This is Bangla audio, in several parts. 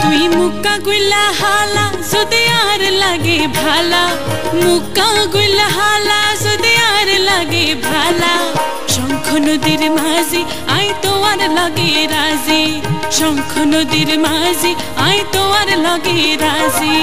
তুই মুক্কা গুলা হালা যদি আর লাগে ভালা, মুক্কা গুলা হালা যদি আর লাগে ভালা। শঙ্খ নদীর মাঝি আই তোয়ার লগে রাজি, শঙ্খ নদীর মাঝি আই তোয়ার লগে রাজি।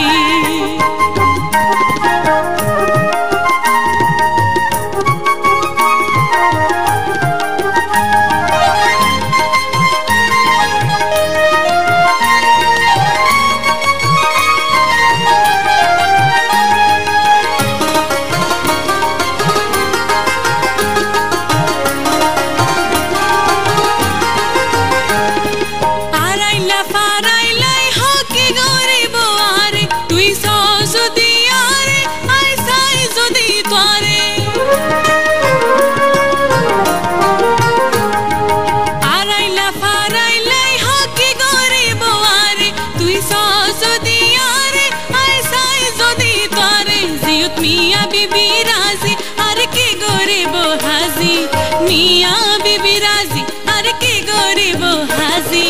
মিয়া বিবি রাজি আর কে গরিব হাজি, মিয়া বিবি রাজি আর কে গরিব হাজি।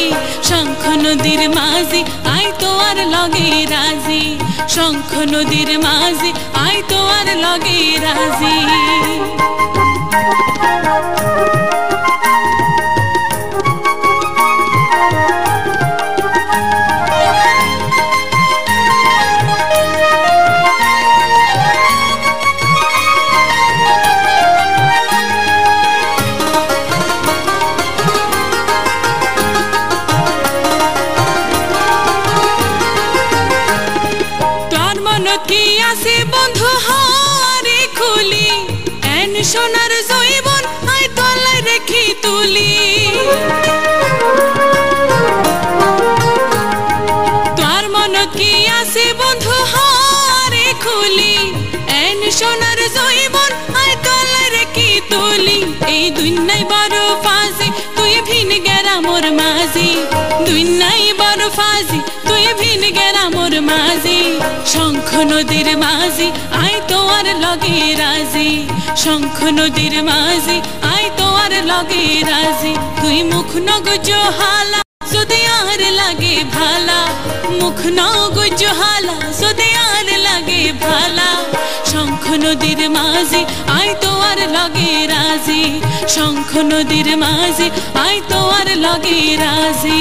শঙ্খ নদীর মাঝি আই তোয়ার লগে রাজি, শঙ্খ নদীর মাঝি আই তোয়ার লগে রাজি। কি আছে বন্ধু হারে খুলি, এন সোনার জৈবন আই তলায় রেখি তুলি। তোর মন কি আছে বন্ধু হারে খুলি, এন সোনার জৈবন আই তলায় রেখি তুলি। এই দুনিয়ায় বড় ফাজি তুই ভিন গেরা মোর মাঝি, দুনিয়ায় বড় ফাজি তুই ভিন গেরা মোর মাঝি। শঙ্খ নদীর মাঝি আই তোয়ার লগে রাজি, শঙ্খ নদীর মাঝি আই তোয়ার লগে রাজি। তুই মুখ নগুজ হালা যদি আর লাগে ভালা, মুখ নগুজ হালা যদি আর লাগে ভালা। শঙ্খ নদীর মাঝি আই তোয়ার লগে রাজি, শঙ্খ নদীর মাঝি আই তোয়ার লগে রাজি।